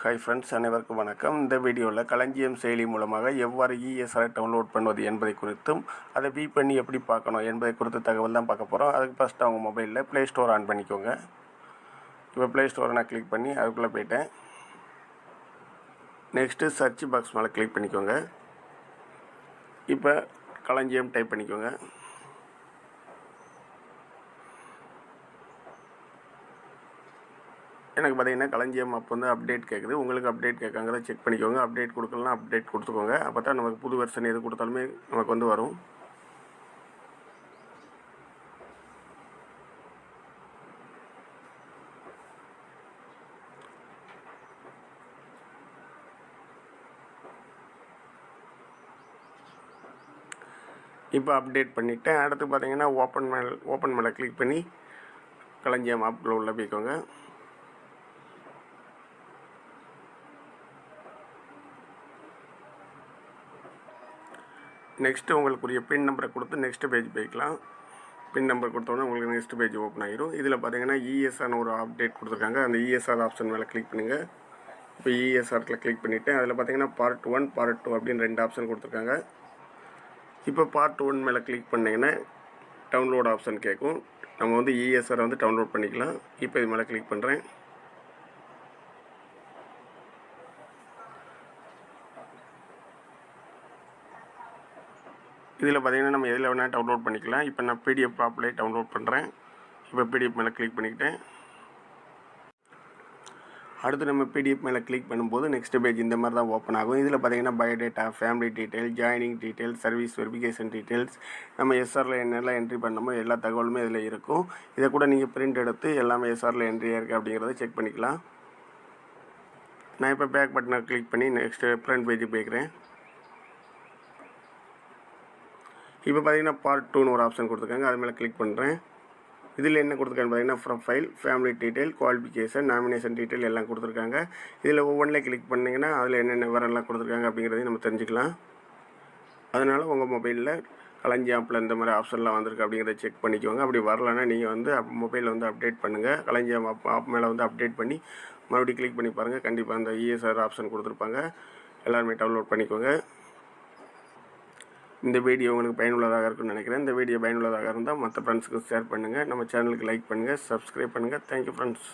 Hi friends, அனைவருக்கும் வணக்கம். இந்த வீடியோவில் களஞ்சியம் செயலி மூலமாக எவ்வாறு இஎஸ்ஆரை டவுன்லோட் பண்ணுவது என்பதை குறித்தும் அதை வியூ பண்ணி எப்படி பார்க்கணும் என்பதை குறித்த தகவல் தான் பார்க்க போகிறோம். அதுக்கு ஃபஸ்ட்டு அவங்க மொபைலில் ப்ளே ஸ்டோர் ஆன் பண்ணிக்கோங்க. இப்போ ப்ளே ஸ்டோரை நான் கிளிக் பண்ணி அதுக்குள்ளே போயிட்டேன். நெக்ஸ்ட்டு சர்ச் பாக்ஸ் மேலே கிளிக் பண்ணிக்கோங்க. இப்போ களஞ்சியம் டைப் பண்ணிக்கோங்க. எனக்கு பார்த்தீங்கன்னா களஞ்சியம் ஆப் வந்து அப்டேட் கேட்குது. உங்களுக்கு அப்டேட் கேட்காங்கிறத செக் பண்ணிக்கோங்க. அப்டேட் கொடுக்கலாம், அப்டேட் கொடுத்துக்கோங்க. அப்போ தான் நமக்கு புது வெர்ஷன் எது கொடுத்தாலுமே நமக்கு வந்து வரும். இப்போ அப்டேட் பண்ணிவிட்டேன். அடுத்து பார்த்தீங்கன்னா ஓப்பன் மேலே கிளிக் பண்ணி களஞ்சியம் ஆப்பில் உள்ள போய்க்கோங்க. நெக்ஸ்ட்டு உங்களுக்குரிய பின் நம்பரை கொடுத்து நெக்ஸ்ட் பேஜ் போய்க்கலாம். பின் நம்பர் கொடுத்தோன்னே உங்களுக்கு நெக்ஸ்ட் பேஜ் ஓப்பன் ஆகிடும். இதில் பார்த்தீங்கன்னா இஎஸ்ஆர்னு ஒரு அப்டேட் கொடுத்துருக்காங்க. அந்த இஎஸ்ஆர் ஆப்ஷன் மேலே கிளிக் பண்ணுங்கள். இப்போ இஎஸ்ஆரில் கிளிக் பண்ணிவிட்டு அதில் பார்த்தீங்கன்னா பார்ட் 1 பார்ட் 2 அப்படின்னு 2 ஆப்ஷன் கொடுத்துருக்காங்க. இப்போ பார்ட் 1 மேலே கிளிக் பண்ணிங்கன்னா டவுன்லோட் ஆப்ஷன் கேட்கும். நம்ம வந்து இஎஸ்ஆரை வந்து டவுன்லோட் பண்ணிக்கலாம். இப்போ இது மேலே கிளிக் பண்ணுறேன். இதில் பார்த்தீங்கன்னா நம்ம எதில் வேணால் டவுன்லோட் பண்ணிக்கலாம். இப்போ நான் பிடிஎஃப் ஆப்லேயே டவுன்லோட் பண்ணுறேன். இப்போ பிடிஎஃப் மேலே கிளிக் பண்ணிக்கிட்டேன். அடுத்து நம்ம பிடிஎஃப் மேலே கிளிக் பண்ணும்போது நெக்ஸ்ட் பேஜ் இந்த மாதிரி தான் ஓப்பன் ஆகும். இதில் பார்த்தீங்கன்னா biodata, family detail, joining detail, service verification details, நம்ம எஸ்ஆரில் என்னெல்லாம் என்ட்ரி பண்ணமோ எல்லா தகவலுமே இதில் இருக்கும். இதை கூட நீங்கள் பிரிண்ட் எடுத்து எல்லாமே எஸ்ஆரில் என்ட்ரியாக இருக்குது அப்படிங்கிறத செக் பண்ணிக்கலாம். நான் இப்போ பேக் பட்டனை கிளிக் பண்ணி நெக்ஸ்ட்டு ஃப்ரண்ட் பேஜுக்கு போய்க்கிறேன். இப்போ பார்த்தீங்கன்னா பார்ட் 2ன்னு ஒரு ஆப்ஷன் கொடுத்துருக்காங்க. அது மேலே கிளிக் பண்ணுறேன். இதில் என்ன கொடுத்துருக்காங்க பார்த்தீங்கன்னா profile, family detail, qualification, nomination detail எல்லாம் கொடுத்துருக்காங்க. இதில் ஒவ்வொன்றில் கிளிக் பண்ணிங்கன்னா அதில் என்னென்ன விவரம்லாம் கொடுத்துருக்காங்க அப்படிங்கிறதையும் நம்ம தெரிஞ்சுக்கலாம். அதனால் உங்கள் மொபைலில் களஞ்சியம் ஆப்பில் இந்த மாதிரி ஆப்ஷன்லாம் வந்திருக்கு அப்படிங்கிறத செக் பண்ணிக்கோங்க. அப்படி வரலன்னா நீங்கள் வந்து மொபைலில் வந்து அப்டேட் பண்ணுங்கள். களஞ்சியம் ஆப் மேலே வந்து அப்டேட் பண்ணி மறுபடியும் கிளிக் பண்ணி பாருங்கள். கண்டிப்பாக அந்த இஎஸ்ஆர் ஆப்ஷன் கொடுத்துருப்பாங்க. எல்லாருமே டவுன்லோட் பண்ணிக்கோங்க. இந்த வீடியோ உங்களுக்கு பயனுள்ளதாக இருக்குன்னு நினைக்கிறேன். இந்த வீடியோ பயனுள்ளதாக இருந்தால் மற்ற ஃப்ரெண்ட்ஸுக்கு ஷேர் பண்ணுங்கள். நம்ம சேனலுக்கு லைக் பண்ணுங்கள், சப்ஸ்கிரைப் பண்ணுங்கள். Thank you friends.